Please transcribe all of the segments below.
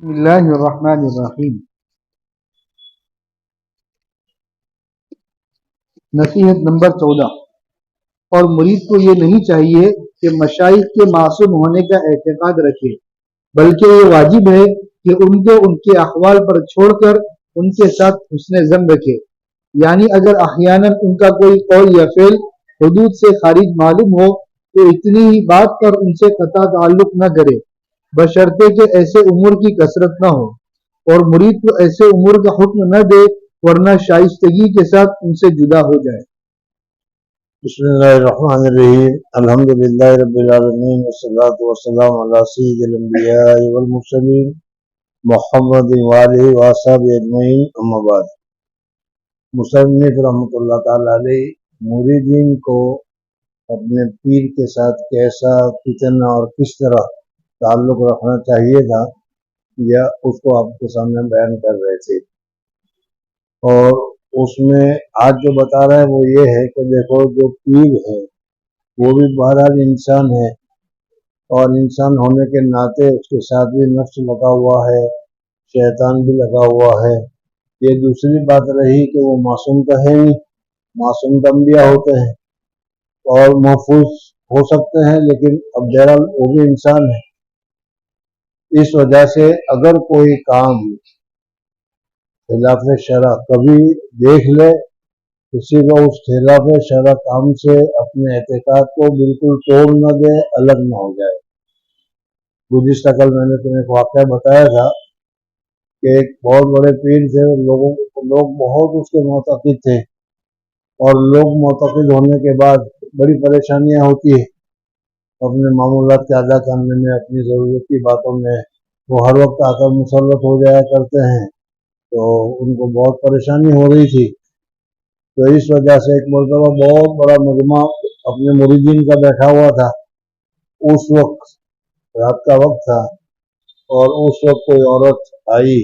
بسم اللہ الرحمن الرحیم۔ نصیحت نمبر 14۔ اور مرید کو یہ نہیں چاہیے کہ مشائخ کے معصوم ہونے کا اعتقاد رکھے، بلکہ یہ واجب ہے کہ ان کو ان کے احوال پر چھوڑ کر ان کے ساتھ حسن ظن رکھے، یعنی اگر احیاناً ان کا کوئی قول یا فعل حدود سے خارج معلوم ہو تو اتنی ہی بات پر ان سے قطع تعلق نہ کرے، بشرطے کہ ایسے امور کی کثرت نہ ہو، اور مرید کو ایسے امور کا حکم نہ دے ورنہ شائستگی کے ساتھ ان سے جدا ہو جائے۔ بسم اللہ الرحمن الرحیم۔ الحمد للہ رب العالمین والصلاة والسلام علی سید الانبیاء والمرسلین محمد وآلہ وصحبہ اجمعین، اما بعد۔ مصنف رحمۃ اللہ تعالی علیہ مریدین کو اپنے پیر کے ساتھ کیسا، کتنا اور کس طرح تعلق رکھنا چاہیے تھا، یا اس کو آپ کے سامنے بیان کر رہے تھے، اور اس میں آج جو بتا رہا ہے وہ یہ ہے کہ دیکھو، جو پیر ہے وہ بھی بہرحال انسان ہے، اور انسان ہونے کے ناطے اس کے ساتھ بھی نفس لگا ہوا ہے، شیطان بھی لگا ہوا ہے۔ یہ دوسری بات رہی کہ وہ معصوم تو ہے نہیں، معصوم تو انبیاء ہوتے ہیں اور محفوظ ہو سکتے ہیں، لیکن اب بہرحال وہ بھی انسان ہے۔ اس وجہ سے اگر کوئی کام خلاف شرع کبھی دیکھ لے، کسی کو اس خلاف شرع کام سے اپنے اعتقاد کو بالکل توڑ نہ دے، الگ نہ ہو جائے۔ گزشتہ کل میں نے تمہیں ایک واقعہ بتایا تھا کہ ایک بہت بڑے پیر تھے، لوگ بہت اس کے معتقد تھے، اور لوگ معتقد ہونے کے بعد بڑی پریشانیاں ہوتی ہیں اپنے معمولات کے ادا کرنے میں، اپنی ضرورت کی باتوں میں وہ ہر وقت آ کر مسلط ہو جایا کرتے ہیں، تو ان کو بہت پریشانی ہو رہی تھی۔ تو اس وجہ سے ایک مرتبہ بہت بڑا مجمع اپنے مریدین کا بیٹھا ہوا تھا۔ اس وقت رات کا وقت تھا، اور اس وقت کوئی عورت آئی،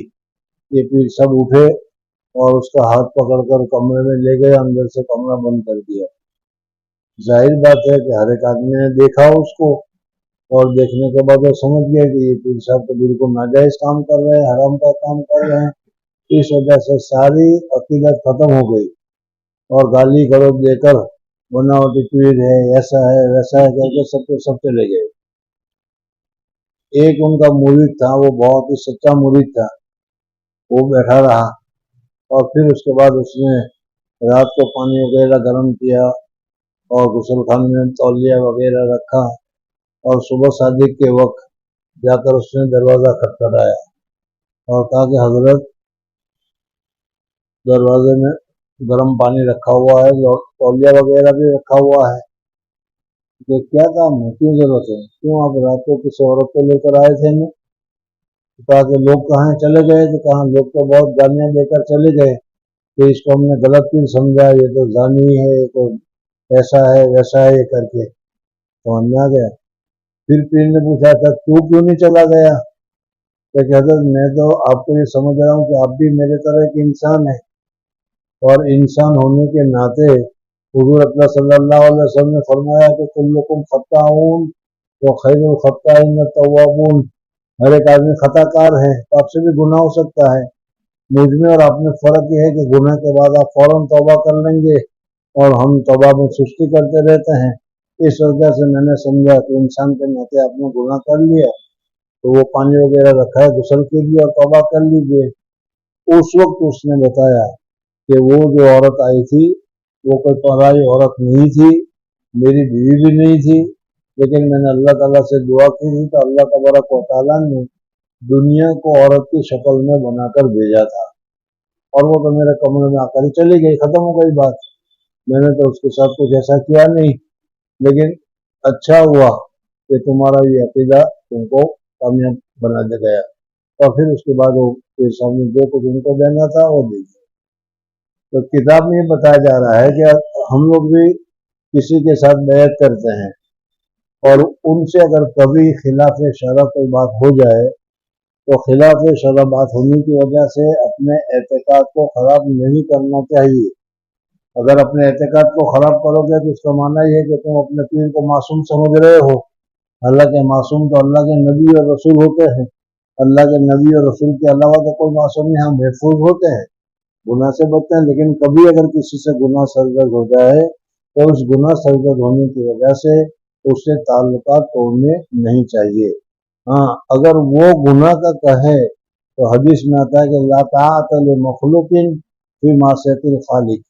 یہ پیر سب اٹھے اور اس کا ہاتھ پکڑ کر کمرے میں لے گئے، اندر سے کمرہ بند کر دیا۔ ظاہر بات ہے کہ ہر ایک آدمی نے دیکھا اس کو، اور دیکھنے کے بعد وہ سمجھ گیا کہ یہ پیر صاحب تو بالکل ناجائز کام کر رہے ہیں، حرام کا کام کر رہے ہیں۔ اس وجہ سے ساری عقیدت ختم ہو گئی، اور گالی گلوچ دے کر بناوٹی پیر ہے، ایسا ہے ویسا ہے کر کے سب کے سب چلے گئے۔ ایک ان کا مرید تھا، وہ بہت ہی سچا مرید تھا، وہ بیٹھا رہا، اور پھر اس کے بعد اس نے رات کو پانی وغیرہ گرم کیا اور غسل خانے میں تولیہ وغیرہ رکھا، اور صبح صادق کے وقت جا کر اس نے دروازہ کھٹکھٹایا اور کہا کہ حضرت، دروازے میں گرم پانی رکھا ہوا ہے، تولیہ وغیرہ بھی رکھا ہوا ہے، کہ کیا کام ہے، کیوں ضرورت ہے، کیوں آپ رات کو کسی عورت کو لے کر آئے تھے؟ کہا کہ لوگ کہاں چلے گئے تھے، کہاں لوگ تو بہت گالیاں دے کر چلے گئے، کہ اس کو ہم نے غلط پیر سمجھا، یہ تو زانی ہے، یہ تو ایسا ہے ویسا ہے، یہ کر کے سمجھ میں آ گیا۔ پھر پیر نے پوچھا تھا تو کیوں نہیں چلا گیا؟ کہ حضرت، میں تو آپ کو یہ سمجھ رہا ہوں کہ آپ بھی میرے طرح ایک انسان ہے، اور انسان ہونے کے ناطے حضور اکرم صلی اللہ علیہ وسلم نے فرمایا کہ کلکم خطاؤن وخیر الخطائین التوابون، ہر ایک آدمی خطا کار ہے، تو آپ سے بھی گناہ ہو سکتا ہے، مجھ میں اور آپ میں فرق یہ ہے کہ گناہ کے بعد آپ فوراً توبہ کر لیں گے، اور ہم توبہ میں سستی کرتے رہتے ہیں۔ اس وجہ سے میں نے سمجھا کہ انسان کے ناطے آپ نے گناہ کر لیا، تو وہ پانی وغیرہ رکھا ہے، غسل کیجیے اور توبہ کر لیجیے۔ اس وقت اس نے بتایا کہ وہ جو عورت آئی تھی وہ کوئی پرائی عورت نہیں تھی، میری بیوی بھی نہیں تھی، لیکن میں نے اللہ تعالیٰ سے دعا کی تھی تو اللہ تبارک و تعالیٰ نے دنیا کو عورت کی شکل میں بنا کر بھیجا تھا، اور وہ تو میرے کمرے میں آ کر ہی چلی گئی، ختم ہو گئی بات۔ میں نے تو اس کے ساتھ کچھ ایسا کیا نہیں، لیکن اچھا ہوا کہ تمہارا یہ عقیدہ تم کو کامیاب بنا دے گیا۔ اور پھر اس کے بعد وہ سامنے جو کچھ ان کو دینا تھا وہ دے دیا۔ تو کتاب میں یہ بتایا جا رہا ہے کہ ہم لوگ بھی کسی کے ساتھ بیعت کرتے ہیں، اور ان سے اگر کبھی خلاف شرع کوئی بات ہو جائے تو خلاف شرع بات ہونے کی وجہ سے اپنے اعتقاد کو خراب نہیں کرنا چاہیے۔ اگر اپنے اعتقاد کو خراب کرو گے تو اس کا معنی یہ ہے کہ تم اپنے پیر کو معصوم سمجھ رہے ہو، حالانکہ معصوم تو اللہ کے نبی اور رسول ہوتے ہیں، اللہ के नबी और रसूल के अलावा तो कोई मासूम नहीं, हम महफूज होते हैं, गुनाह से बचते हैं। लेकिन कभी अगर किसी से गुनाह सरजद हो जाए तो उस गुनाह सरजद होने की वजह से उससे ताल्लुकात तोड़ने नहीं चाहिए। हाँ, अगर वो गुनाह का कहे तो हदीस में आता है कि ला ताअत लि मखलूकिन फी मासियतिल खालिक,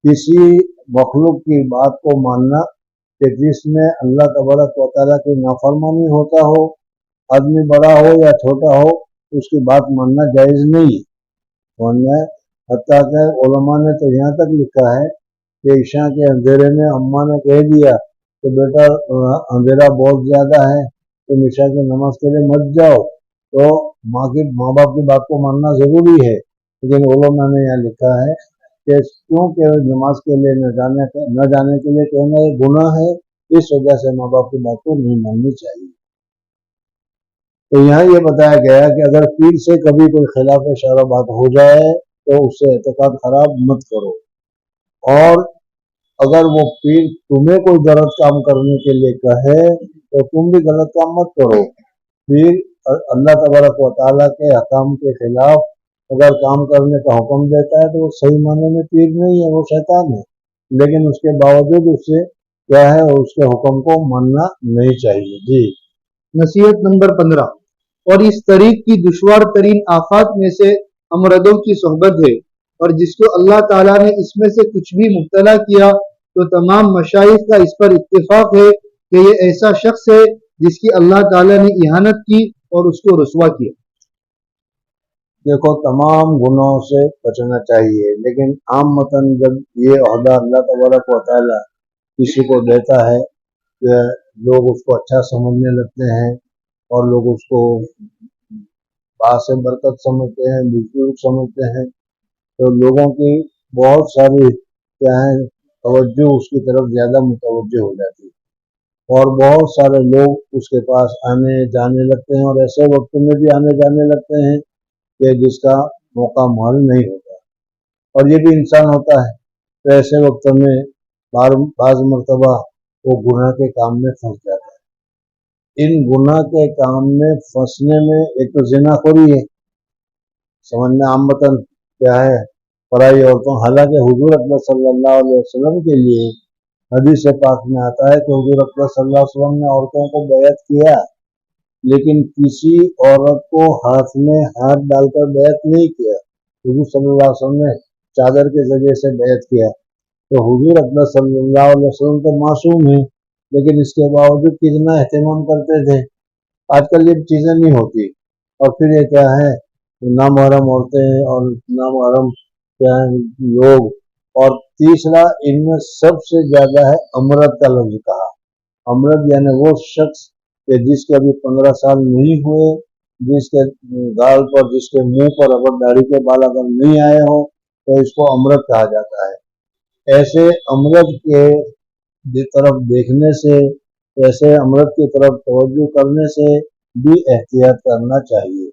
किसी मखलूक की बात को मानना कि जिसमें अल्लाह तबारक व तआला की नाफरमानी होता हो, आदमी बड़ा हो या छोटा हो, उसकी बात मानना जायज़ नहीं है। हत्ता कि उलमा ने तो यहाँ तक लिखा है कि ईशा के अंधेरे में अम्मा ने कह दिया कि बेटा अंधेरा बहुत ज़्यादा है, तुम ईशा की नमाज के लिए मत जाओ, तो माँ बाप की बात को मानना ज़रूरी है। लेकिन उलमा ने यहाँ लिखा है कि क्योंकि नमाज के लिए न जाने के लिए कहना ये गुनाह है, इस वजह से माँ बाप की बात को नहीं माननी चाहिए। तो यहाँ ये बताया गया कि अगर पीर से कभी कोई खिलाफ शरअ बात हो जाए तो उससे एतकाद खराब मत करो, और अगर वो पीर तुम्हें कोई गलत काम करने के लिए कहे तो तुम भी गलत काम मत करो। पीर अल्लाह तबारक व तआला के हकाम के खिलाफ अगर काम करने का हुक्म देता है तो वो सही मायने में पीर नहीं है, वो शैतान है। लेकिन उसके बावजूद उससे क्या है, उसके हुक्म को मानना नहीं चाहिए। जी। नसीहत नंबर 15। और इस तरीक की दुश्वार तरीन आफात में से अमरदों की सोहबत है, और जिसको अल्लाह ताला ने इसमें से कुछ भी मुब्तला किया तो तमाम मशाइख का इस पर इत्तेफाक है कि ये ऐसा शख्स है जिसकी अल्लाह ताला ने इहानत की और उसको रुसवा किया। देखो, तमाम गुनाहों से बचना चाहिए, लेकिन आमतन जब ये ओहदा अल्लाह तबारक व तआला किसी को देता है कि लोग उसको अच्छा समझने लगते हैं और लोग उसको बासे बरकत समझते हैं, बुजुर्ग समझते हैं, तो लोगों की बहुत सारी क्या है तवज्जो उसकी तरफ ज़्यादा मुतवज्जो हो जाती है और बहुत सारे लोग उसके पास आने जाने लगते हैं, और ऐसे वक्त में भी आने जाने लगते हैं कि जिसका मौका माल नहीं होता, और ये भी इंसान होता है। तो ऐसे वक्त में बाज़ मरतबा वो गुनाह के काम में फंस जाता है। इन गुनाह के काम में फंसने में एक तो ज़िनाखोरी है, समझना आमतन क्या है, पराई औरतों। हालांकि हुजूर अकबर सल्लल्लाहु अलैहि वसल्लम के लिए हदीस पाक में आता है कि हुजूर अकबर सल्लल्लाहु अलैहि वसल्लम ने औरतों को बैत किया, लेकिन किसी औरत को हाथ में हाथ डालकर बैत नहीं किया। हुजूर सल्लल्लाहु अलैहि वसल्लम ने चादर के जरिए से बैत किया। तो हुजूर अकबर सल्लल्लाहु अलैहि वसल्लम तो मासूम है, लेकिन इसके बावजूद कितना एहतमाम करते थे। आजकल ये चीज़ें नहीं होती। और फिर ये क्या है, नामुहर्रम औरतें और नामुहर्रम क्या है लोग, और तीसरा इनमें सबसे ज़्यादा है अमरत का लफ्ज़ कहा। अमरत यानी वो शख्स कि जिसके अभी 15 साल नहीं हुए, जिसके गाल पर, जिसके मुंह पर अगर दाढ़ी के बाल अगर नहीं आए हो तो इसको अमरत कहा जाता है। ऐसे अमरत के तरफ देखने से, ऐसे अमरत की तरफ तवज्जो करने से भी एहतियात करना चाहिए।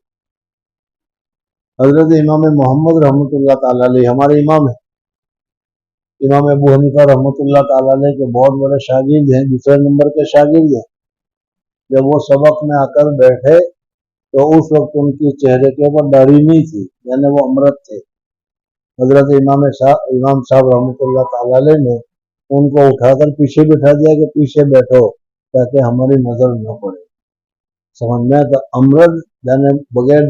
हजरत इमाम मोहम्मद रहमतुल्लाह ताला अलैह हमारे इमाम है, इमाम अबू हनीफा रहमतुल्लाह ताला अलैह के बहुत बड़े शागिर्द हैं, दूसरे नंबर के शागिर्द हैं। जब वो सबक में आकर बैठे तो उस वक्त उनकी चेहरे के ऊपर दाढ़ी नहीं थी, यानी वो अमरत थे। हजरत इमाम साहब रहमतुल्लाह ताला अलैह ने उनको उठाकर पीछे बिठा दिया कि पीछे बैठो ताकि हमारी नजर न पड़े। समझ में? तो अमरत यानी बगैर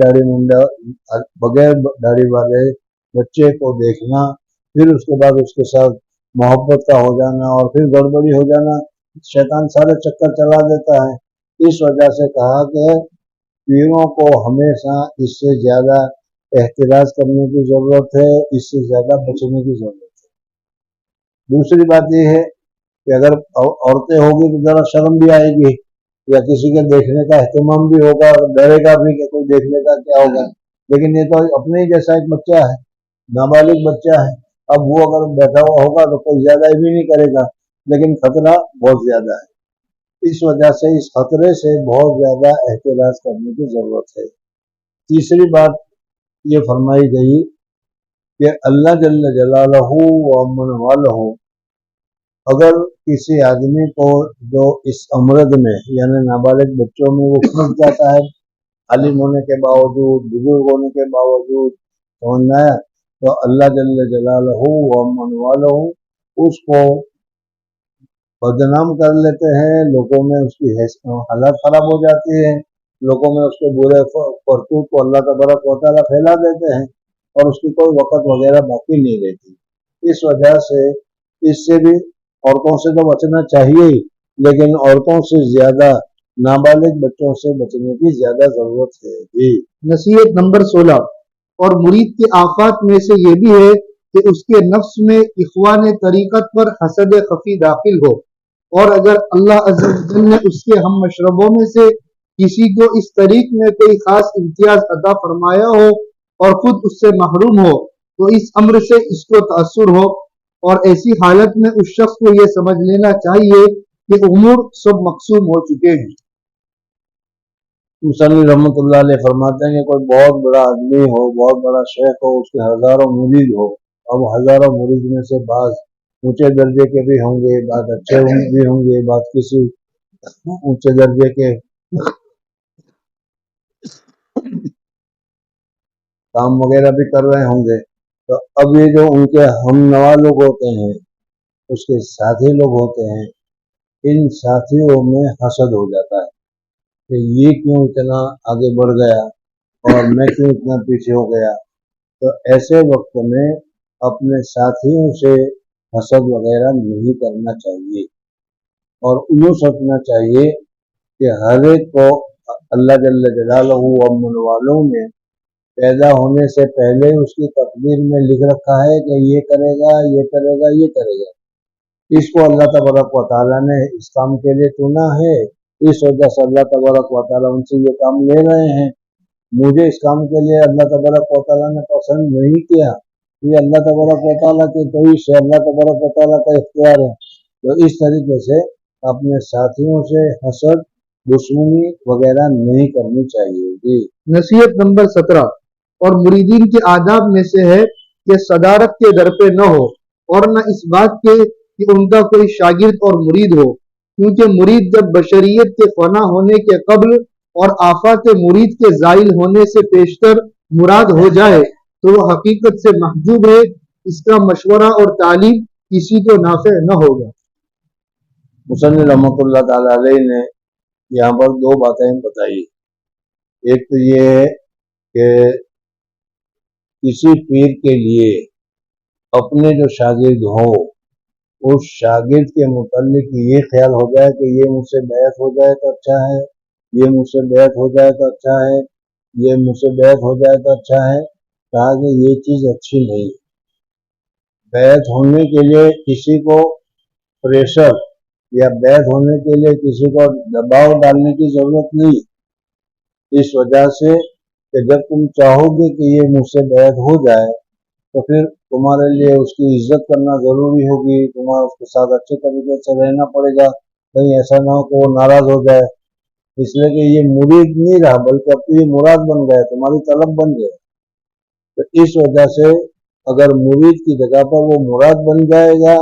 दाढ़ी वाले बच्चे को देखना, फिर उसके बाद उसके साथ मोहब्बत का हो जाना और फिर गड़बड़ी हो जाना, शैतान सारे चक्कर चला देता है। इस वजह से कहा कि पीरों को हमेशा इससे ज़्यादा एहतिराज करने की ज़रूरत है, इससे ज़्यादा बचने की ज़रूरत है। दूसरी बात यह है कि अगर औरतें होगी तो ज़रा शर्म भी आएगी, या किसी के देखने का एहतमाम भी होगा, डरेगा भी कि कोई देखने का क्या होगा। लेकिन ये तो अपने ही जैसा एक बच्चा है, नाबालिग बच्चा है, अब वो अगर बैठा हुआ होगा तो कोई ज़्यादा भी नहीं करेगा, लेकिन खतरा बहुत ज़्यादा है। इस वजह से इस खतरे से बहुत ज़्यादा एहतिराज करने की ज़रूरत है। तीसरी बात ये फरमाई गई कि अल्लाह जल्ल जलालहू व अमन वालहू, अगर किसी आदमी को जो इस अमरद में यानी नाबालिग बच्चों में वो फंस जाता है, عالم ہونے کے باوجود، بزرگ ہونے کے باوجود، سمجھ آیا؟ تو اللہ جل جلالہ و من والہ اس کو بدنام کر لیتے ہیں، لوگوں میں اس کی حالت خراب ہو جاتی ہے، لوگوں میں اس کے برے کرتوت کو اللہ تبارک و تعالیٰ پھیلا دیتے ہیں اور اس کی کوئی وقت وغیرہ باقی نہیں رہتی۔ اس وجہ سے اس سے بھی عورتوں سے تو بچنا چاہیے ہی، لیکن عورتوں سے زیادہ نابالغ بچوں سے بچنے کی زیادہ ضرورت ہے۔ جی نصیحت نمبر 16، اور مرید کے آفات میں سے یہ بھی ہے کہ اس کے نفس میں اخوان طریقت پر حسد خفی داخل ہو، اور اگر اللہ عز و جل نے اس کے ہم مشربوں میں سے کسی کو اس طریق میں کوئی خاص امتیاز عطا فرمایا ہو اور خود اس سے محروم ہو تو اس امر سے اس کو تأثر ہو، اور ایسی حالت میں اس شخص کو یہ سمجھ لینا چاہیے کہ امور سب مقسوم ہو چکے ہیں۔ مصنف رحمۃ اللہ علیہ فرماتے ہیں کہ کوئی بہت بڑا آدمی ہو، بہت بڑا شیخ ہو، اس کے ہزاروں مرید ہو، اب ہزاروں مرید میں سے بعض اونچے درجے کے بھی ہوں گے، بعض اچھے بھی ہوں گے، بعض کسی اونچے درجے کے کام وغیرہ بھی کر رہے ہوں گے، تو اب یہ جو ان کے ہم نوا لوگ ہوتے ہیں، اس کے ساتھی لوگ ہوتے ہیں، ان ساتھیوں میں حسد ہو جاتا ہے کہ یہ کیوں اتنا آگے بڑھ گیا اور میں کیوں اتنا پیچھے ہو گیا۔ تو ایسے وقت میں اپنے ساتھیوں سے حسد وغیرہ نہیں کرنا چاہیے، اور یوں سوچنا چاہیے کہ ہر ایک کو اللہ جل جلالہ و من والوں نے پیدا ہونے سے پہلے اس کی تقدیر میں لکھ رکھا ہے کہ یہ کرے گا، یہ کرے گا، یہ کرے گا۔ اس کو اللہ تبارک و تعالیٰ نے اس کام کے لیے چنا ہے، اس وجہ سے اللہ تبارک و تعالیٰ ان سے یہ کام لے رہے ہیں۔ مجھے اس کام کے لیے اللہ تبارک و تعالیٰ نے پسند نہیں کیا، یہ اللہ تبارک و تعالیٰ کی توفیق ہے، اللہ تبارک و تعالیٰ کا اختیار ہے۔ تو اس طریقے سے اپنے ساتھیوں سے حسد، دشمنی وغیرہ نہیں کرنی چاہیے۔ جی نصیحت نمبر 17، اور مریدین کے آداب میں سے ہے کہ صدارت کے در پہ نہ ہو، اور نہ اس بات کے کہ ان کا کوئی شاگرد اور مرید ہو، کیونکہ مرید جب بشریت کے فنا ہونے کے قبل اور آفات مرید کے زائل ہونے سے پیشتر مراد ہو جائے تو وہ حقیقت سے محجوب ہے، اس کا مشورہ اور تعلیم کسی کو نافع نہ ہوگا۔ مصنف رحمۃ اللہ تعالیٰ علیہ نے یہاں پر دو باتیں بتائی۔ ایک تو یہ ہے کہ کسی پیر کے لیے اپنے جو شاگرد ہو، اس شاگرد کے متعلق یہ خیال ہو جائے کہ یہ مجھ سے بیعت ہو جائے تو اچھا ہے، یہ مجھ سے بیعت ہو جائے تو اچھا ہے، یہ مجھ سے بیعت ہو جائے تو اچھا ہے۔ کہا کہ یہ چیز اچھی نہیں۔ بیعت ہونے کے لیے کسی کو پریشر یا بیعت ہونے کے لیے کسی کو دباؤ ڈالنے کی ضرورت نہیں، اس وجہ سے کہ جب تم چاہو گے کہ یہ مجھ سے بیعت ہو جائے تو پھر تمہارے لیے اس کی عزت کرنا ضروری ہوگی، تمہارا اس کے ساتھ اچھے طریقے سے رہنا پڑے گا، کہیں ایسا نہ ہو کہ وہ ناراض ہو جائے، اس لیے کہ یہ مرید نہیں رہا بلکہ اب تو یہ مراد بن گیا، تمہاری طلب بن گیا۔ تو اس وجہ سے اگر مرید کی جگہ پر وہ مراد بن جائے گا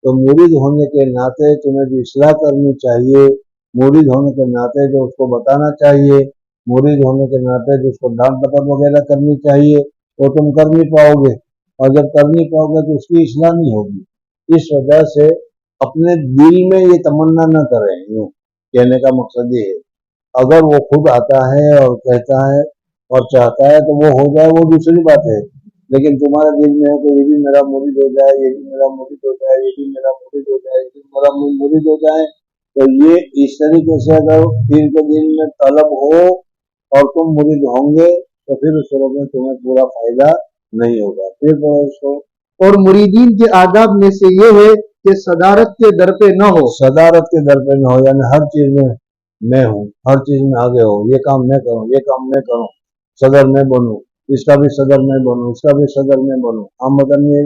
تو مرید ہونے کے ناطے تمہیں بھی اصلاح کرنی چاہیے، مرید ہونے کے ناطے جو اس کو بتانا چاہیے، مرید ہونے کے ناطے جو اس کو ڈانٹ ڈپٹ وغیرہ کرنی چاہیے، وہ تم کر نہیں پاؤ گے، اور جب کر نہیں پاؤ گے تو اس کی اصلاح نہیں ہوگی۔ اس وجہ سے اپنے دل میں یہ تمنا نہ کریں، یوں کہنے کا مقصد یہ ہے اگر وہ خود آتا ہے اور کہتا ہے اور چاہتا ہے تو وہ ہو جائے، وہ دوسری بات ہے، لیکن تمہارے دل میں ہے کہ یہ بھی میرا مرید ہو جائے، یہ بھی میرا مرید ہو جائے، یہ بھی میرا مرید ہو جائے، یہ بھی میرا مرید ہو جائے، تو یہ اس طریقے سے اگر پیر کے دل میں طلب ہو اور تم مرید ہوں گے تو پھر اس صورت میں تمہیں پورا فائدہ نہیں ہوگا۔ پھر اس کو اور مریدین کے آداب میں سے یہ ہے کہ صدارت کے در پہ نہ ہو، صدارت کے در پہ نہ ہو، یعنی ہر چیز میں ہوں، ہر چیز میں آگے ہو، یہ کام میں کروں، یہ کام میں کروں، صدر میں بنوں، اس کا بھی صدر میں بنوں، اس کا بھی صدر میں بنوں۔ آمدن میں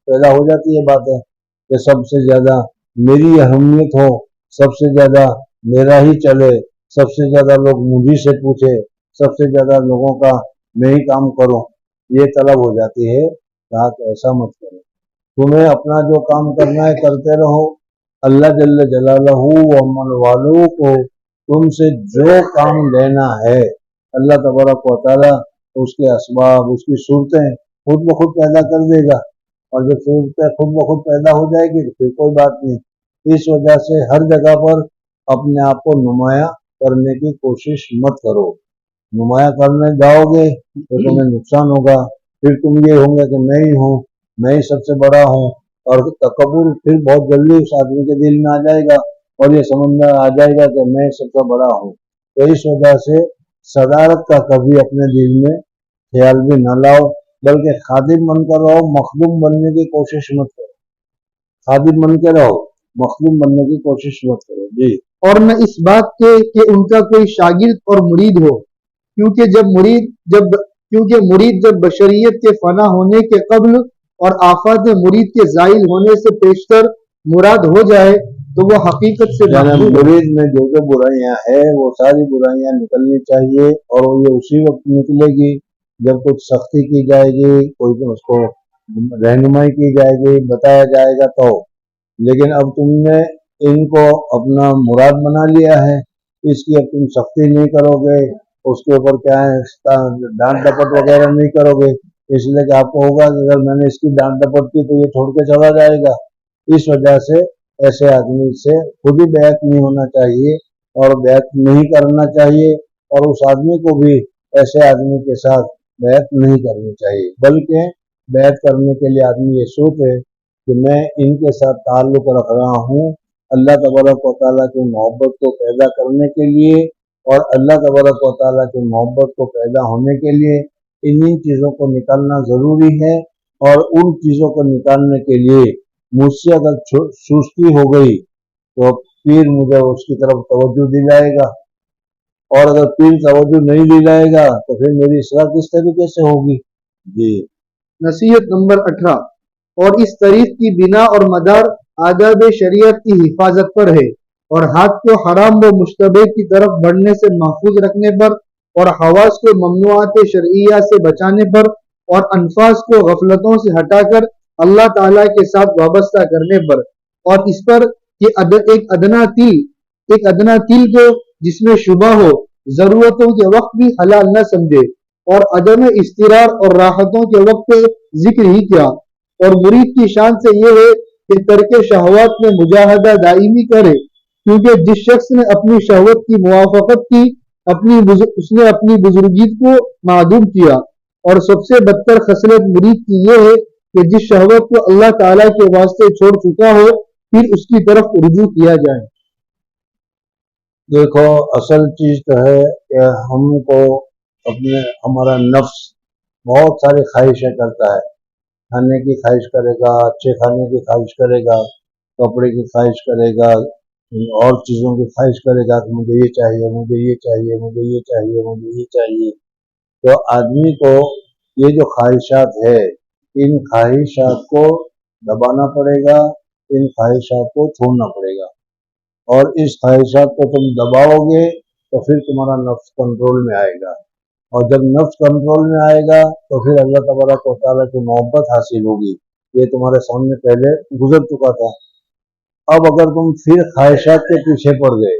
پیدا ہو جاتی ہے باتیں کہ سب سے زیادہ میری اہمیت ہو، سب سے زیادہ میرا ہی چلے، سب سے زیادہ لوگ مجھے سے پوچھے، سب سے زیادہ لوگوں کا میں ہی کام کروں، یہ طلب ہو جاتی ہے۔ کہا کہ ایسا مت کرو، تمہیں اپنا جو کام کرنا ہے کرتے رہو، اللہ جل جلالہ و من والوں کو تم سے جو کام لینا ہے اللہ तबारक व तआला उसके असबाब, उसकी सूरतें खुद ब खुद पैदा कर देगा। और जब सूरतें खुद ब खुद पैदा हो जाएगी तो फिर कोई बात नहीं। इस वजह से हर जगह पर अपने आप को नुमाया करने की कोशिश मत करो। नुमाया करने जाओगे तो तुम्हें नुकसान होगा। फिर तुम ये होंगे कि मैं ही हूँ, मैं ही सबसे बड़ा हूँ, और तकब्बुर फिर बहुत जल्दी उस आदमी के दिल में आ जाएगा और ये समझ में आ जाएगा कि मैं सबसे बड़ा हूँ। तो इस वजह से सदारत का कभी अपने दिल में ख्याल भी न लाओ, बल्कि खादिम बनकर रहो, मखदूम बनने की कोशिश मत करो। खादिम बन के रहो, मखदूम बनने की कोशिश मत करो जी। और न इस बात के कि उनका कोई शागिर्द और मुरीद हो, क्योंकि मुरीद जब बशरियत के फना होने के कब्ल और आफात मुरीद के जाइल होने से पेशतर मुराद हो जाए तो वो हकीकत से महबूब है। मुरीद में जो जो बुराइयां है वो सारी बुराइयां निकलनी चाहिए, और ये उसी वक्त निकलेगी जब कुछ सख्ती की जाएगी, कोई उसको रहनुमाई की जाएगी, बताया जाएगा तो। लेकिन अब तुमने इनको अपना मुराद बना लिया है, इसकी अब तुम सख्ती नहीं करोगे, उसके ऊपर क्या है डांट डपट वगैरह नहीं करोगे, इसलिए कि आपको होगा कि अगर मैंने इसकी डांट डपट की तो ये छोड़ के चला जाएगा। इस वजह से ऐसे आदमी से खुद ही बैत नहीं होना चाहिए और बैत नहीं करना चाहिए, और उस आदमी को भी ऐसे आदमी के साथ बैत नहीं करनी चाहिए। बल्कि बैत करने के लिए आदमी ये सोचे कि मैं इनके साथ ताल्लुक़ रख रहा हूँ अल्लाह तबारक व तआला की मोहब्बत को पैदा करने के लिए, और अल्लाह तबारक व तआला की मोहब्बत को पैदा होने के लिए इन्हीं चीज़ों को निकालना ज़रूरी है। और उन चीज़ों को निकालने के लिए मुझसे अगर सुस्ती हो गई तो पीर मुझे उसकी तरफ तवज्जो दिलाएगा, और अगर पीर तवज्जो नहीं दिलाएगा तो फिर मेरी इस्लाह किस तरीके से होगी जी। नसीहत नंबर 18, और इस तारीख की बिना और मदार आदाब शरीयत की हिफाजत पर है, और हाथ को हराम व मुश्तबे की तरफ बढ़ने से महफूज रखने पर, और हवास को ममनुआत शरइया से बचाने पर, और अनफास को गफलतों से हटाकर अल्लाह ताला के साथ वाबस्ता करने पर, और इस पर कि एक अदना तिल को जिसमें शुबा हो, जरूरतों के वक्त भी हलाल न समझे, और अदम इस्तिरार और राहतों के वक्त जिक्र ही क्या। और मुरीद की शान से यह है कि तर्क शहवात में मुजाहदा दायमी करे, क्योंकि जिस शख्स ने अपनी शहवत की मुवाफकत की उसने अपनी बुजुर्गी को मादूम किया। और सबसे बदतर खसलत मुरीद की यह है कि जिस शहवत को अल्लाह ताला के वास्ते छोड़ चुका हो फिर उसकी तरफ रुजू किया जाए। देखो, असल चीज तो है कि हमको हमारा नफ्स बहुत सारी ख्वाहिशें करता है। खाने की ख्वाहिश करेगा, अच्छे खाने की ख्वाहिश करेगा, कपड़े की ख्वाहिश करेगा, और चीज़ों की ख्वाहिश करेगा कि मुझे ये चाहिए, मुझे ये चाहिए, मुझे ये चाहिए, मुझे ये चाहिए। तो आदमी को ये जो ख्वाहिशात है, इन ख्वाहिशात को दबाना पड़ेगा, इन ख्वाहिशात को छोड़ना पड़ेगा। और इस ख्वाहिशात को तुम दबाओगे तो फिर तुम्हारा नफ्स कंट्रोल में आएगा, और जब नफ्स कंट्रोल में आएगा तो फिर अल्लाह तबारक व तआला की मोहब्बत हासिल होगी। ये तुम्हारे सामने पहले गुजर चुका था। अब अगर तुम फिर ख्वाहिशात के पीछे पड़ गए,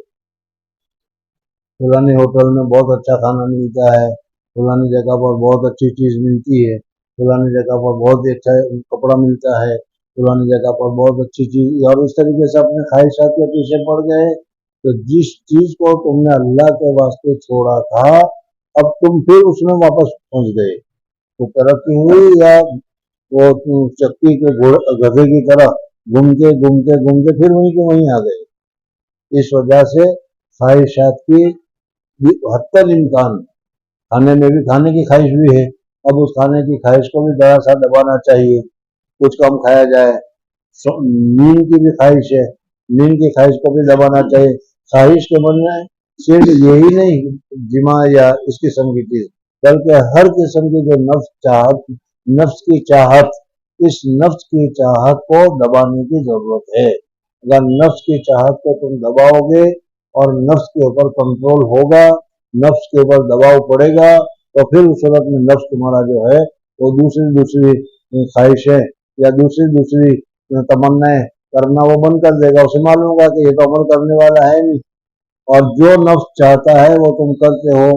फलानी होटल में बहुत अच्छा खाना मिलता है, फलानी जगह पर बहुत अच्छी चीज़ मिलती है, फलानी जगह पर बहुत ही अच्छा कपड़ा मिलता है, फलानी जगह पर बहुत अच्छी चीज़, और इस तरीके से अपने ख्वाहिशात के पीछे पड़ गए, तो जिस चीज़ को तुमने अल्लाह के वास्ते छोड़ा था अब तुम फिर उसमें वापस पहुंच गए, तो तरक्की हुई या वो चक्की के गधे की तरह घूमते घूमते घूमते फिर वहीं के वहीं आ गए। इस वजह से ख्वाहिशात की हत्तल इम्कान, खाने में भी खाने की ख्वाहिश भी है, अब उस खाने की ख्वाहिश को भी जरा सा दबाना चाहिए, कुछ कम खाया जाए। नींद की भी ख्वाहिश है, नींद की ख्वाहिश को भी दबाना चाहिए। ख्वाहिश के बनने सिर्फ यही नहीं जिमा या इस किस्म की चीज, बल्कि हर किस्म की जो नफ्स की चाहत, इस नफ्स की चाहत को दबाने की जरूरत है। अगर नफ्स की चाहत को तुम दबाओगे और नफ्स के ऊपर कंट्रोल होगा, नफ्स के ऊपर दबाव पड़ेगा, तो फिर उस सूरत में नफ्स तुम्हारा जो है वो दूसरी ख्वाहिशें या दूसरी तमन्नाएं करना वो बंद कर देगा। उसे मालूम होगा कि ये तो अमल करने वाला है नहीं, और जो नफ्स चाहता है वो तुम करते हो।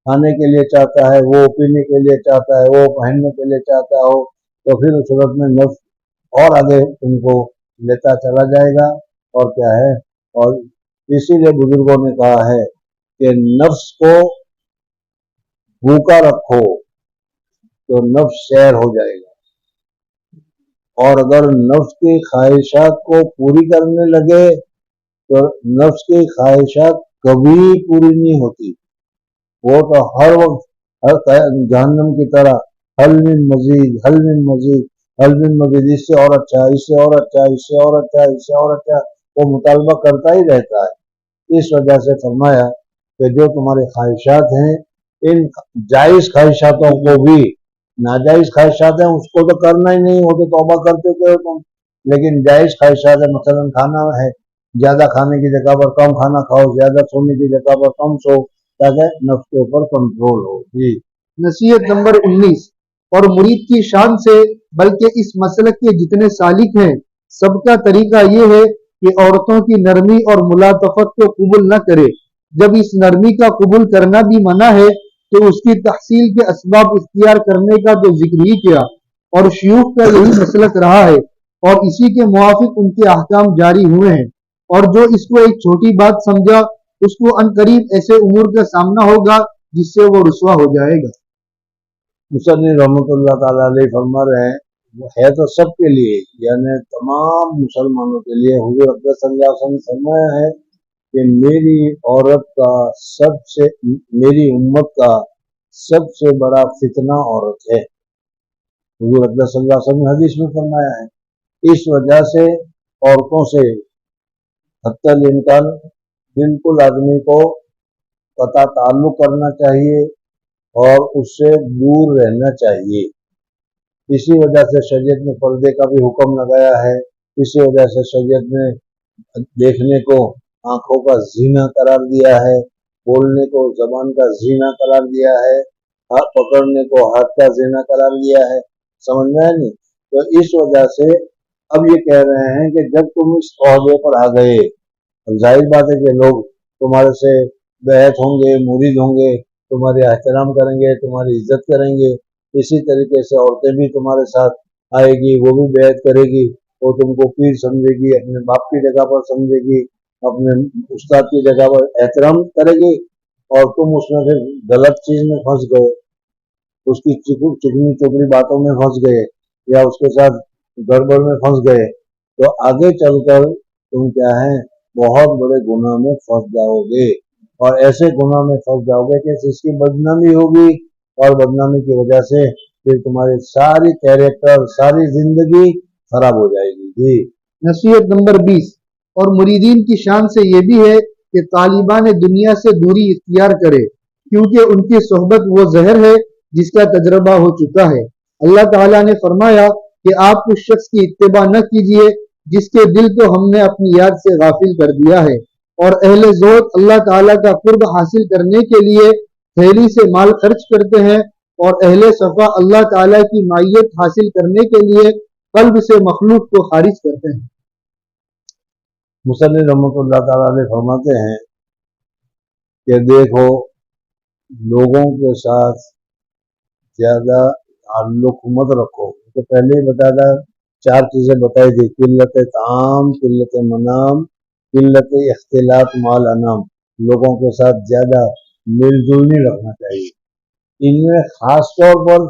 खाने के लिए चाहता है, वो पीने के लिए चाहता है, वो पहनने के लिए चाहता हो, तो फिर उस सूरत में नफ्स और आगे तुमको लेता चला जाएगा। और क्या है, और इसीलिए बुजुर्गों ने कहा है कि नफ्स को भूखा रखो तो नफ्स सैर हो जाएगा, और अगर नफ्स की ख्वाहिशात को पूरी करने लगे तो नफ्स की ख्वाहिशात कभी पूरी नहीं होती। वो तो हर वक्त हर जहन्नम की तरह हल मिन मजीद, हल मिन मजीद, हल मिन मजीद, इससे और अच्छा, इससे और अच्छा, इससे और अच्छा, इससे और अच्छा, वो मुतालबा करता ही रहता है। इस वजह से फरमाया कि जो तुम्हारी ख्वाहिशात हैं, इन जायज़ ख्वाहिशातों को भी, नाजायज़ ख्वाहिशात हैं उसको तो करना ही नहीं, वो तो तौबा कर चुके हो तुम, लेकिन जायज़ ख्वाहिशात है, मसलन खाना है, ज्यादा खाने की जगह पर कम खाना खाओ, ज्यादा सोने की जगह पर कम सो, ताकि नफ्स के ऊपर कंट्रोल हो। जी। नसीहत नंबर 19। और मुरीद की शान से बल्कि इस मसलक के जितने सालिक हैं सबका तरीका ये है कि औरतों की नरमी और मुलातफत को कबूल न करे। जब इस नरमी का कबूल करना भी मना है तो उसकी तहसील के असबाब इख्तियार करने का तो जिक्र ही किया, और शयूख का यही मसलक रहा है और इसी के मुआफिक उनके अहकाम जारी हुए हैं। और जो इसको एक छोटी बात समझा उसको अनकरीब ऐसे उमूर का सामना होगा जिससे वो रुसवा हो जाएगा। मुसन्निफ रहमतुल्लाह ताला अलैह फरमा रहे हैं, वो है तो सबके लिए, यानी तमाम मुसलमानों के लिए। हुजूर अकबर सल्लल्लाहु अलैहि वसल्लम ने फरमाया है कि मेरी औरत का सबसे, मेरी उम्मत का सबसे बड़ा फितना औरत है। हुजूर अकबर सल्लल्लाहु अलैहि वसल्लम ने हदीस में फरमाया है। इस वजह से औरतों से हत्तल इम्कान बिल्कुल आदमी को कता ताल्लुक करना चाहिए और उससे दूर रहना चाहिए। इसी वजह से शरीयत ने पर्दे का भी हुक्म लगाया है। इसी वजह से शरीयत ने देखने को आंखों का जीना करार दिया है, बोलने को जबान का जीना करार दिया है, हाथ पकड़ने को हाथ का जीना करार दिया है। समझ में आया नहीं? तो इस वजह से अब ये कह रहे हैं कि जब तुम इस ओहदे पर आ गए, जाहिर बात है कि लोग तुम्हारे से बैत होंगे, मुरीद होंगे, तुम्हारे एहतराम करेंगे, तुम्हारी इज्जत करेंगे। इसी तरीके से औरतें भी तुम्हारे साथ आएगी, वो भी बैत करेगी, वो तुमको पीर समझेगी, अपने बाप की जगह पर समझेगी, अपने उस्ताद की जगह पर एहतराम करेगी, और तुम उसमें फिर गलत चीज में फंस गए, उसकी चिकनी चुपड़ी बातों में फंस गए, या उसके साथ गड़बड़ में फंस गए, तो आगे चलकर तुम क्या है, बहुत बड़े गुनाह में फंस जाओगे। और ऐसे गुनाह में फंस जाओगे कि जिसकी बदनामी होगी, और बदनामी की वजह से फिर तुम्हारी सारी कैरेक्टर, सारी जिंदगी खराब हो जाएगी। जी। नसीहत नंबर 20। और मुरीदीन की शान से ये भी है कि तालिबान दुनिया से दूरी इख्तियार करे, क्योंकि उनकी सोहबत वो जहर है जिसका तजर्बा हो चुका है। अल्लाह ताला ने फरमाया कि आप उस शख्स की इत्तिबा न कीजिए जिसके दिल को हमने अपनी याद से गाफिल कर दिया है। और अहले ज़ोत अल्लाह ताला का कुर्ब हासिल करने के लिए थैली से माल खर्च करते हैं, और अहले सफ़ा अल्लाह ताला की मायत हासिल करने के लिए कल्ब से मखलूक को खारिज करते हैं। मुसन्निफ रहमतुल्लाह ताला अलैह फरमाते हैं कि देखो, लोगों के साथ ज्यादा ताल्लुक मत रखो। तो पहले ही बताया, 4 चीजें बताई थी, किल्लत ताम, किल्लत मनाम, किल्लत इख्तिलात माल अनाम। लोगों के साथ ज्यादा मिलजुल नहीं रखना चाहिए। इनमें खास तौर पर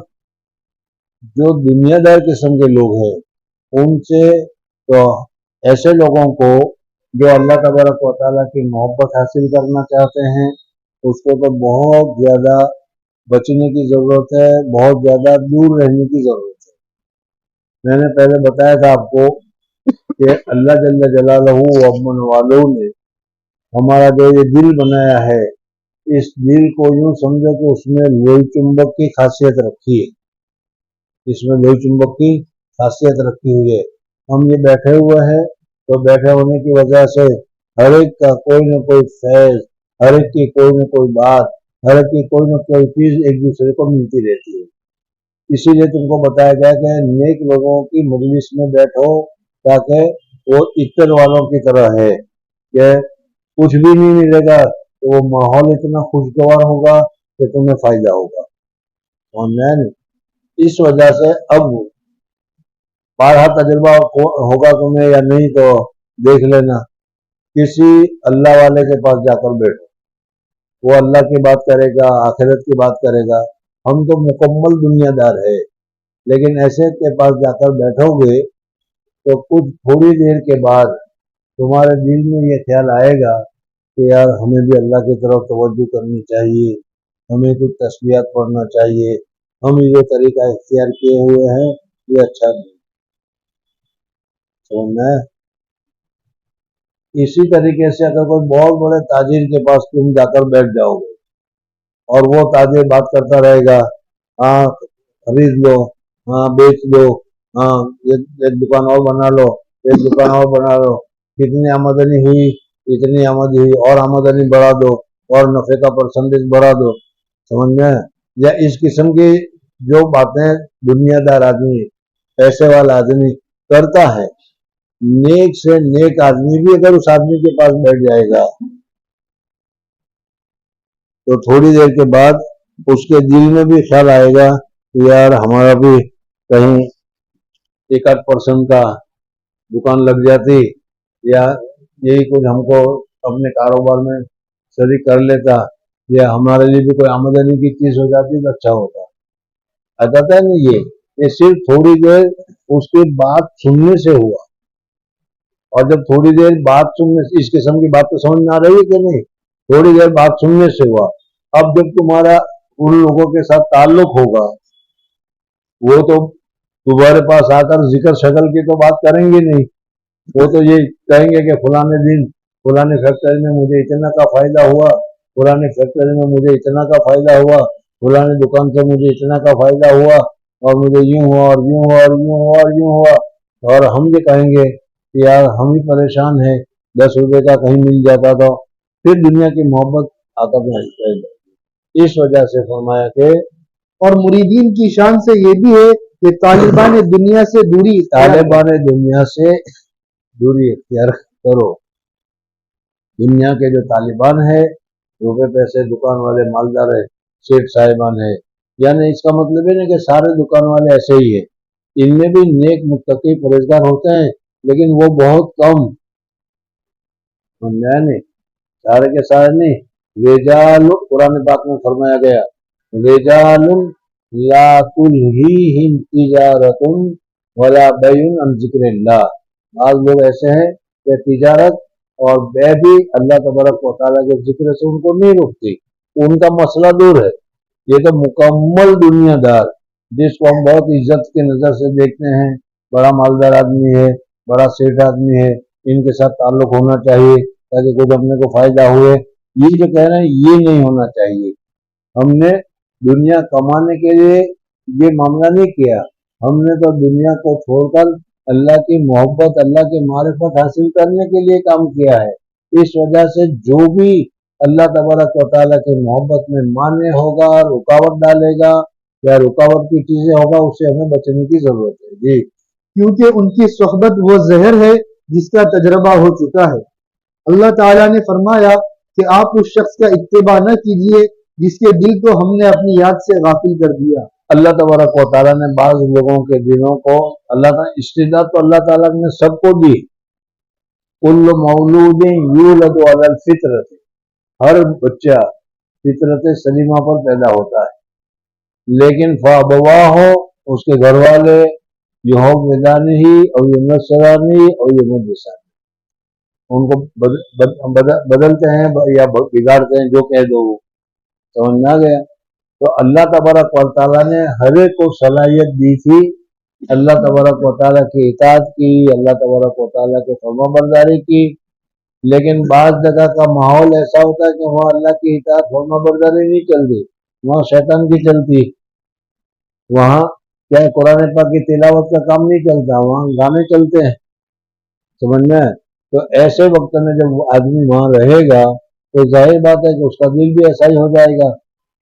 जो दुनियादार किस्म के लोग हैं, उनसे, तो ऐसे लोगों को जो अल्लाह तबारक व तआला की मोहब्बत हासिल करना चाहते हैं, उसको तो बहुत ज्यादा बचने की जरूरत है, बहुत ज्यादा दूर रहने की जरूरत है। मैंने पहले बताया था आपको कि अल्लाह जल्ल जलालहू व अमन वालों ने हमारा जो ये दिल बनाया है, इस दिल को यूं समझो कि उसमें लोही चुंबक की खासियत रखी है, इसमें लोही चुंबक की खासियत रखी हुई है। हम ये बैठे हुए हैं, तो बैठे होने की वजह से हर एक का कोई न कोई फैज, हर एक की कोई न कोई बात, हर एक की कोई न कोई चीज एक दूसरे को मिलती रहती है। इसीलिए तुमको बताया गया कि नेक लोगों की मजलिस में बैठो, ताकि वो इत्र वालों की तरह है कि कुछ भी नहीं मिलेगा तो वो माहौल इतना खुशगवार होगा کہ تمہیں فائدہ ہوگا. اور اس وجہ سے اب بارہا تجربہ ہوگا تمہیں یا نہیں تو دیکھ لینا. کسی اللہ والے کے پاس جا کر بیٹھو, وہ اللہ کی بات کرے گا, آخرت کی بات کرے گا. ہم تو مکمل دنیا دار ہے, لیکن ایسے کے پاس جا کر بیٹھو گے تو کچھ تھوڑی دیر کے بعد تمہارے دل میں یہ خیال آئے گا کہ یار ہمیں بھی اللہ کی طرف توجہ کرنی چاہیے, ہمیں کچھ تسبیحات پڑھنا چاہیے, ہم یہ طریقہ اختیار کیے ہوئے ہیں یہ اچھا نہیں. سمجھنا ہے. اسی طریقے سے اگر کوئی بہت بڑے تاجر کے پاس تم جا کر بیٹھ جاؤ گے اور وہ تاجر بات کرتا رہے گا, ہاں خرید لو, ہاں بیچ لو, ہاں ایک دکان اور بنا لو, ایک دکان اور بنا لو, کتنی آمدنی ہوئی, اتنی آمدنی ہوئی, اور آمدنی بڑھا دو, اور نفے کا پرسنٹیج بڑھا دو. سمجھ میں, یا اس قسم کی جو باتیں دنیا دار آدمی, پیسے والا آدمی کرتا ہے, نیک سے نیک آدمی بھی اگر اس آدمی کے پاس بیٹھ جائے گا تو تھوڑی دیر کے بعد اس کے دل میں بھی خیال آئے گا کہ یار ہمارا بھی کہیں 1-8% کا دکان لگ جاتی, یا یہی کچھ ہم کو اپنے کاروبار میں شریک کر لیتا, یا ہمارے لیے بھی کوئی آمدنی کی چیز ہو جاتی تو اچھا ہوتا. آتا ہے نا, یہ صرف تھوڑی دیر اس کی بات سننے سے ہوا. اور جب تھوڑی دیر بات سننے سے, اس قسم کی بات تو سمجھ میں آ رہی ہے کہ نہیں, تھوڑی دیر بات سننے سے ہوا. اب جب تمہارا ان لوگوں کے ساتھ تعلق ہوگا, وہ تو تمہارے پاس آ کر ذکر شکل کی تو بات کریں گے نہیں, وہ تو یہ کہیں گے کہ فلانے دن فلانے فیکٹری میں مجھے اتنا کا فائدہ ہوا, فلانے فیکٹری میں مجھے اتنا کا فائدہ ہوا, فلانے دکان سے مجھے اتنا کا فائدہ ہوا, اور مجھے یوں ہوا اور یوں ہوا اور یوں ہوا اور یوں ہوا. اور ہم یہ کہیں گے کہ یار ہم ہی پریشان ہیں, 10 روپے کا کہیں مل جاتا تو پھر دنیا کی محبت آتا ہے. اس وجہ سے فرمایا کہ اور مریدین کی شان سے یہ بھی ہے کہ طالبان دنیا سے دوری اختیار کرو. دنیا کے جو طالبان ہیں, روپے پیسے دکان والے مالدار ہے, سیٹ صاحبان ہے, یعنی اس کا مطلب ہے کہ سارے دکان والے ایسے ہی ہیں. ان میں بھی نیک متقی پرہیزگار ہوتے ہیں, لیکن وہ بہت کم. نہیں, سارے کے سارے نہیں. رجال, قرآن پاک میں فرمایا گیا, رجال لا تلہیہم تجارت ولا بیع عن ذکر اللہ. بعض لوگ ایسے ہیں کہ تجارت اور بے بھی اللہ تبارک و تعالیٰ کے ذکر سے ان کو نہیں روکتی, ان کا مسئلہ دور ہے. یہ تو مکمل دنیا دار, جس کو ہم بہت عزت کی نظر سے دیکھتے ہیں, بڑا مالدار آدمی ہے, بڑا سیٹ آدمی ہے, ان کے ساتھ تعلق ہونا چاہیے تاکہ کچھ اپنے کو فائدہ ہوئے. یہ جو کہہ رہے ہیں یہ نہیں ہونا چاہیے. ہم نے دنیا کمانے کے لیے یہ معاملہ نہیں کیا, ہم نے تو دنیا کو چھوڑ کر اللہ کی محبت, اللہ کی معرفت حاصل کرنے کے لیے کام کیا ہے. اس وجہ سے جو بھی اللہ تبارک و تعالیٰ کی محبت میں ماننے ہوگا, رکاوٹ ڈالے گا یا رکاوٹ کی چیزیں ہوگا, اس سے ہمیں بچنے کی ضرورت ہے. جی, کیونکہ ان کی صحبت وہ زہر ہے جس کا تجربہ ہو چکا ہے. اللہ تعالیٰ نے فرمایا کہ آپ اس شخص کا اتباع نہ کیجیے جس کے دل کو ہم نے اپنی یاد سے غافل کر دیا. اللہ تبارک و تعالیٰ نے بعض لوگوں کے دلوں کو, اللہ تعالیٰ استعداد تو اللہ تعالیٰ نے سب کو دی. کل مولود یولد علی الفطرۃ, ہر بچہ فطرت سلیمہ پر پیدا ہوتا ہے, لیکن فابواہ, اس کے گھر والے یہودانی اور نصرانی اور مجوسی, ان کو بدلتے ہیں یا بگاڑتے ہیں, جو کہہ دو وہ. سمجھ میں آ گیا. تو اللہ تبارک و تعالیٰ نے ہر ایک کو صلاحیت دی تھی اللہ تبارک و تعالیٰ کی اطاعت کی, اللہ تبارک و تعالیٰ کے فرما برداری کی. لیکن بعض جگہ کا ماحول ایسا ہوتا ہے کہ وہاں اللہ کی اطاعت فرما برداری نہیں چلتی, وہاں شیطان کی چلتی. وہاں کیا قرآن پاک کی تلاوت کا کام نہیں چلتا, وہاں گانے چلتے ہیں. سمجھ میں. تو ایسے وقت میں جب آدمی وہاں رہے گا تو ظاہر بات ہے کہ اس کا دل بھی ایسا ہی ہو جائے گا,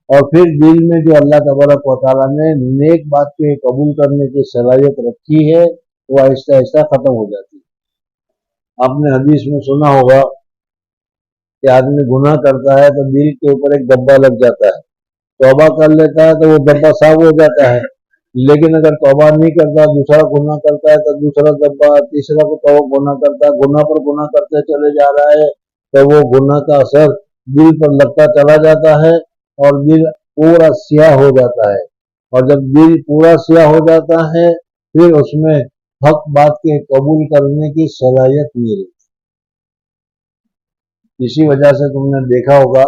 اور پھر دل میں جو اللہ تبارک و تعالیٰ نے نیک بات کو قبول کرنے کی صلاحیت رکھی ہے وہ آہستہ آہستہ ختم ہو جاتی ہے. آپ نے حدیث میں سنا ہوگا کہ آدمی گناہ کرتا ہے تو دل کے اوپر ایک دبا لگ جاتا ہے, तौबा कर लेता है तो वो डब्बा साफ हो जाता है, लेकिन अगर तौबा नहीं करता, दूसरा गुनाह करता है तो दूसरा डब्बा, तीसरा को तौबा गुनाह करता है, गुनाह पर गुनाह करते चले जा रहा है, तो वो गुनाह का असर दिल पर लगता चला जाता है और दिल पूरा स्याह हो जाता है। और जब दिल पूरा स्याह हो जाता है फिर उसमें हक बात के कबूल करने की सलाहियत नहीं रहती। इसी वजह से तुमने देखा होगा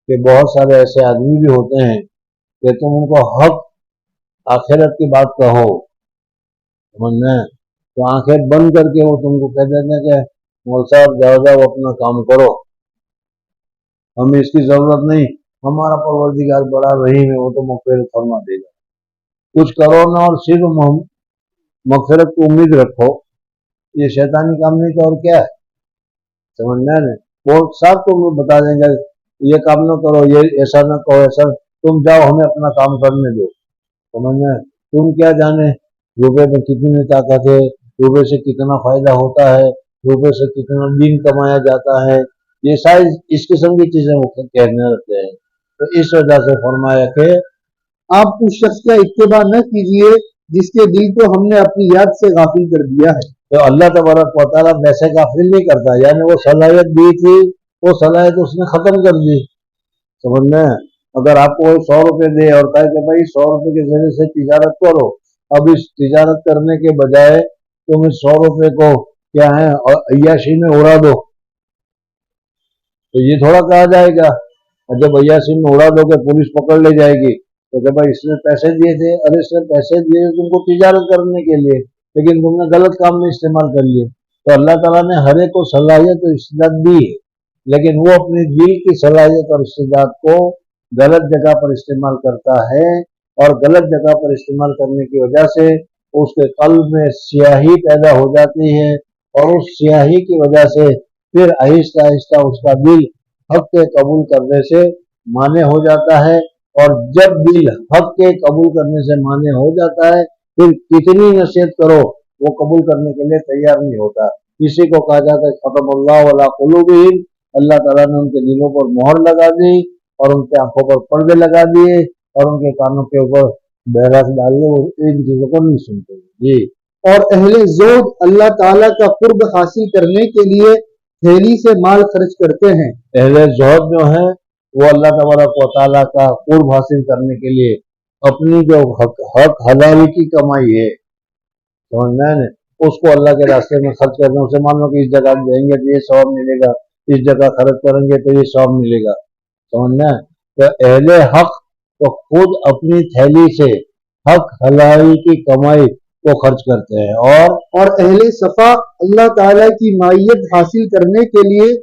कि बहुत सारे ऐसे आदमी भी होते हैं कि तुम उनको हक आखिरत की बात कहो, समझना है, तो आंखें बंद करके वो तुमको कह देते हैं कि मौल साहब जाओ जाओ अपना काम करो, हमें इसकी जरूरत नहीं, हमारा परवरदिगार बड़ा रहीम है, वो तो मग़फ़िरत फरमा देगा। कुछ करो ना और सिर्फ मग़फ़िरत की उम्मीद रखो, ये शैतानी काम नहीं तो और क्या है, समझना है। वो सब तुम्हें बता देंगे ये काम ना करो, ये ऐसा ना करो, ऐसा, तुम जाओ हमें अपना काम करने दो, समझना है। तुम क्या जाने रुपए में कितनी ताकत है, रुपए से कितना फायदा होता है, रुपए से कितना दिन कमाया जाता है, ये सारी इस किस्म की चीजें वो कहने लगते हैं। तो इस वजह से फरमाया कि आप उस शख्स का इत्तिबा न कीजिए जिसके दिल को हमने अपनी याद से गाफिल कर दिया है। तो अल्लाह तबारक व तआला वैसे गाफिल नहीं करता, यानी वो सलाहियत दी थी, वो सलाहियत उसने खत्म कर दी, समझना है। अगर आपको 100 रुपए दे और कहे कि भाई 100 रुपए के जरिए से तिजारत करो, अब इस तिजारत करने के बजाय तुम इस 100 रुपए को क्या है और अय्याशी में उड़ा दो, तो ये थोड़ा कहा जाएगा। और जब अय्याशी में उड़ा दोगे पुलिस पकड़ ले जाएगी तो क्या भाई इसने पैसे दिए थे, अरे इसने पैसे दिए तुमको तिजारत करने के लिए, लेकिन तुमने गलत काम में इस्तेमाल कर लिए। तो अल्लाह ताला ने हर एक को सलाहियत और इस्तेदाद दी है, लेकिन वो अपनी दिल की सलाहियत और इस्तेदाद को गलत जगह पर इस्तेमाल करता है, और गलत जगह पर इस्तेमाल करने की वजह से उसके कल्ब में स्याही पैदा हो जाती है, और उस स्याही की वजह से फिर आहिस्ता आहिस्ता उसका दिल हक के कबूल करने से माने हो जाता है। और जब दिल हक के कबूल करने से माने हो जाता है फिर कितनी नसीहत करो वो कबूल करने के लिए तैयार नहीं होता। इसी को कहा जाता है खतमुल्लाहु अला कुलूबिहिम, अल्लाह ताला ने उनके दिलों पर मोहर लगा दी और उनके आंखों पर पर्दे लगा दिए और उनके कानों के ऊपर बहरास डाल दिए, वो इन चीजों को नहीं सुनते जी। और अहले ज़ोद अल्लाह ताला का कुर्ब हासिल करने के लिए थैली से माल खर्च करते हैं। अहले ज़ोहद जो है वो अल्लाह तबारक व तआला का कुर्ब हासिल करने के लिए अपनी जो हक हलाली की कमाई है, समझना है, उसको अल्लाह के रास्ते में खर्च करना। उसे मान लो कि इस जगह जाएंगे तो ये सवाब मिलेगा, इस जगह खर्च करेंगे तो ये सवाब मिलेगा, समझना है। तो अहले हक तो खुद अपनी थैली से हक हलाली की कमाई को खर्च करते हैं, और अहले सफा अल्लाह ताला की मायत हासिल करने के लिए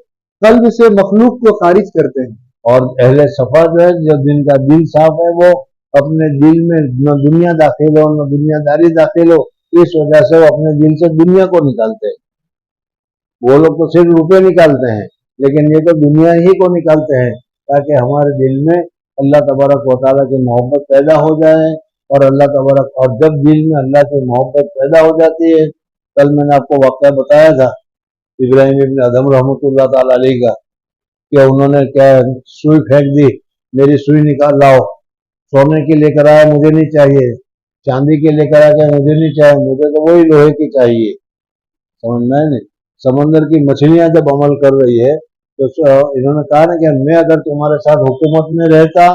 कल्ब से मखलूक को खारिज करते हैं। और अहले सफा जो है, जो जिनका दिल साफ है, वो अपने दिल में न दुनिया दाखिल हो न दुनियादारी दाखिल हो, इस वजह से वो अपने दिल से दुनिया को निकालते हैं। वो लोग तो सिर्फ रुपए निकालते हैं, लेकिन ये तो दुनिया ही को निकालते हैं ताकि हमारे दिल में अल्लाह तबारक व तआला की मोहब्बत पैदा हो जाए। और अल्लाह तबारक, और जब दिल में अल्लाह की मोहब्बत पैदा हो जाती है, कल मैंने आपको वाक़या बताया था इब्राहिम इब्न अदहम रहमतुल्लाह ताला अलैहि का, कि उन्होंने क्या सुई फेंक दी, मेरी सुई निकाल लाओ, सोने की लेकर आया मुझे नहीं चाहिए, चांदी की लेकर आया मुझे नहीं चाहिए, मुझे तो वही लोहे की चाहिए, समझना है नहीं। समंदर की मछलियां जब अमल कर रही है तो इन्होंने कहा ना कि मैं अगर तुम्हारे साथ हुकूमत में रहता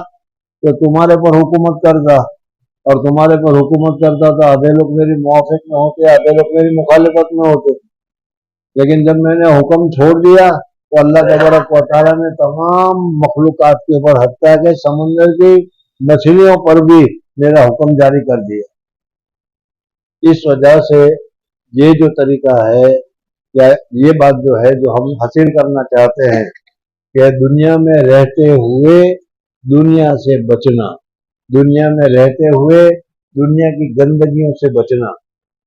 तो तुम्हारे पर हुकूमत करता, और तुम्हारे पर हुकूमत करता तो आधे लोग मेरी मुआफिक में होते, आधे लोग मेरी मुखालिफत में होते, लेकिन जब मैंने हुक्म छोड़ दिया तो अल्लाह तबारक व तआला ने तमाम मखलूकात के ऊपर हत्ता के समुंदर की मछलियों पर भी मेरा हुक्म जारी कर दिया। इस वजह से ये जो तरीका है, या ये बात जो है जो हम हासिल करना चाहते हैं कि दुनिया में रहते हुए दुनिया से बचना, दुनिया में रहते हुए दुनिया की गंदगियों से बचना।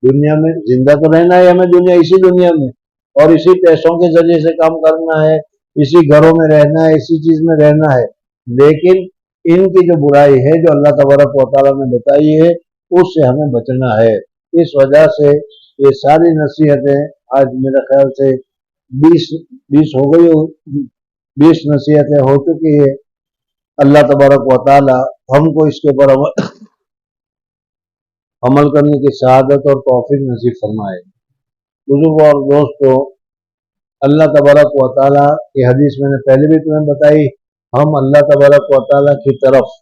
दुनिया में जिंदा तो रहना है हमें, दुनिया इसी दुनिया में, और इसी पैसों के जरिए से काम करना है, इसी घरों में रहना है, इसी चीज में रहना है, लेकिन इनकी जो बुराई है जो अल्लाह तबारक व तआला ने बताई है उससे हमें बचना है। इस वजह से ये सारी नसीहतें आज मेरे ख्याल से 20 हो गई, 20 नसीहतें हो चुकी है। अल्लाह तबारक व तआला हमको इसके ऊपर अमल करने की शहादत और तौफीक नसीब फरमाए। बुजुर्ग और दोस्तों, अल्लाह तबारक व तआला की हदीस मैंने पहले भी तुम्हें बताई, हम अल्लाह तबारक व तआला की तरफ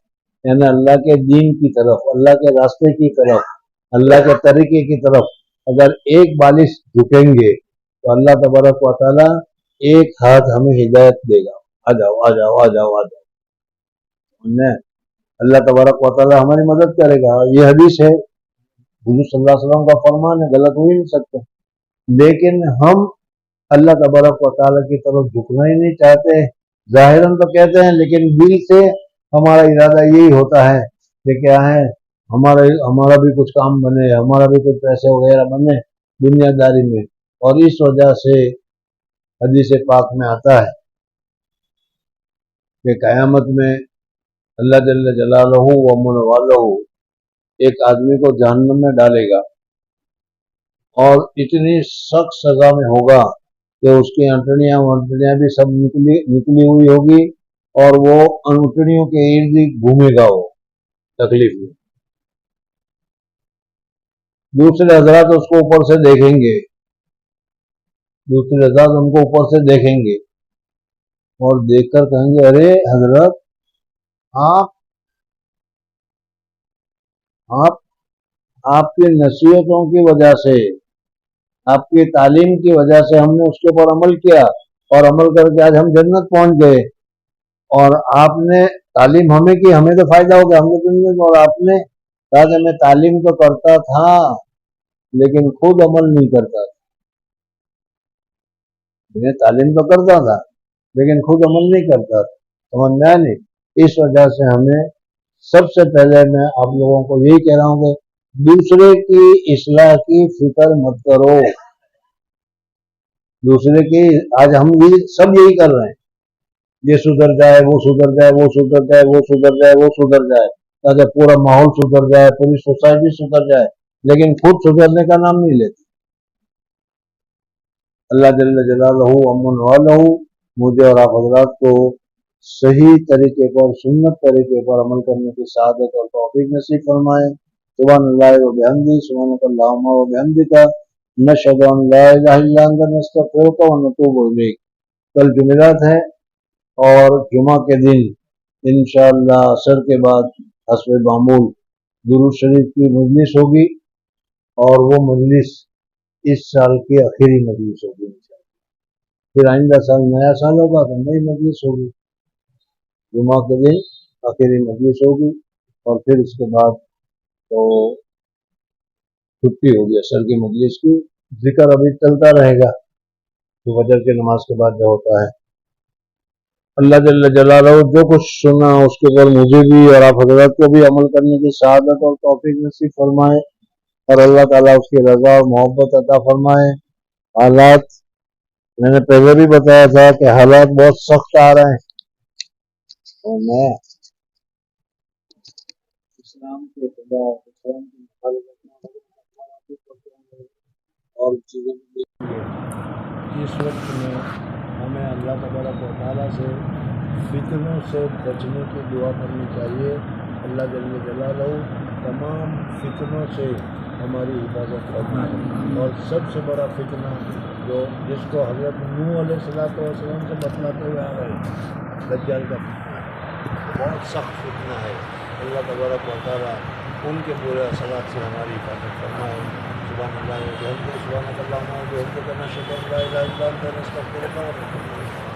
यानी अल्लाह के दीन की तरफ, अल्लाह के रास्ते की तरफ, अल्लाह के तरीके की तरफ अगर एक बालिश झुकेंगे तो अल्लाह तबारक व तआला एक हाथ हमें हिदायत देगा, आ जाओ आ जाओ आ जाओ आ जाओ। अल्लाह तबारक व तआला हमारी मदद करेगा। ये हदीस है, हुजूर सल्लल्लाहु अलैहि वसल्लम का फरमान है, गलत हो ही नहीं सकते। लेकिन हम अल्लाह तबारक व तआला की तरफ झुकना ही नहीं चाहते। जाहिरन तो कहते हैं, लेकिन दिल से हमारा इरादा यही होता है कि क्या है, हमारा भी कुछ काम बने, हमारा भी कुछ पैसे वगैरह बने दुनियादारी में। और इस वजह से हदीस पाक में आता है कि क़यामत में अल्लाह जल्ल जलालहू व मन वालहू एक आदमी को जहन्नम में डालेगा और इतनी सख्त सजा में होगा कि उसकी अंटड़ियां भी सब निकली हुई होगी और वो अंटड़ियों के इर्द गिर्द घूमेगा वो तकलीफ में। दूसरे हजरात उसको ऊपर से देखेंगे, दूसरे हजरात उनको ऊपर से देखेंगे और देखकर कहेंगे, अरे हजरत आप आपकी नसीहतों की वजह से, आपकी तालीम की वजह से हमने उसके ऊपर अमल किया और अमल करके आज हम जन्नत पहुंच गए। और आपने तालीम हमें की, हमें तो फायदा हो गया, हमने जन्नत। और आपने कहा कि मैं तालीम तो करता था लेकिन खुद अमल नहीं करता था। मैं तालीम तो करता था लेकिन खुद अमल नहीं करता था, समझ में आया नहीं? इस वजह से हमें सबसे पहले मैं आप लोगों को यही कह रहा हूँ कि दूसरे की इस्लाह की फिक्र मत करो। दूसरे की, आज हम ये सब यही कर रहे हैं, ये सुधर जाए, वो सुधर जाए, वो सुधर जाए, वो सुधर जाए, वो सुधर जाए, ताकि पूरा माहौल सुधर जाए, पूरी सोसाइटी सुधर जाए, लेकिन खुद सुधरने का नाम नहीं लेते। अल्लाह जल्ल जलालहू अमन वालहू मुझे और आप हजरात को सही तरीके पर, सुन्नत तरीके पर अमल करने की शहादत और तौफीक नसीब फरमाए। सुभानअल्लाह व बिहम्दिही, सुभानकल्लाहुम्मा व बिहम्दिका, नशहदु अन ला इलाहा इल्ला अंता, नस्तगफिरुका व नतूबु इलैक। कल जुमेरात है और जुमा के दिन इंशाअल्लाह असर के बाद हस्बे मामूल दुरूद शरीफ की मजलिस होगी और वो मजलिस इस साल की आखिरी मजलिस होगी। फिर आइंदा साल नया साल होगा तो नई मजलिस होगी। जुमा के दिन आखिरी मजलिस होगी और फिर इसके बाद तो छुट्टी होगी असर की मजलिस की। जिक्र अभी चलता रहेगा तो फजर की नमाज के बाद जो होता है। अल्लाह जल्ल जलालहू जो कुछ सुना उसके ऊपर मुझे भी और आप हजरत को भी अमल करने की शहादत और तौफीक नसीब फरमाए और अल्लाह ताला उसकी रजा और मोहब्बत अता फरमाए। हालात मैंने पहले भी बताया था कि हालात बहुत सख्त आ रहे हैं और मैं इस्लाम के खिलाफ, इस्लाम की और चीज़ों इस वक्त में हमें अल्लाह तबारक व तआला से फितनों से बचने की दुआ करनी चाहिए। अल्लाह जल्ल जलालहू तमाम फितनों से हमारी हिफाजत फरमाए। और सबसे बड़ा फितना जो जिसको हज़रत नूह अलैहिस्सलाम से बतलाते हुए आ रहे हैं, दज्जाल का बहुत सख्त फितना है। अल्लाह तबारक व तआला उनके पूरे असलात से हमारी हिफाजत फरमाए। सुभानअल्लाह व बिहम्दिही, सुभानकल्लाहुम्मा व बिहम्दिका, नशहदु अन ला इलाहा इल्ला अंता, नस्तगफिरुका व नतूबु इलैक।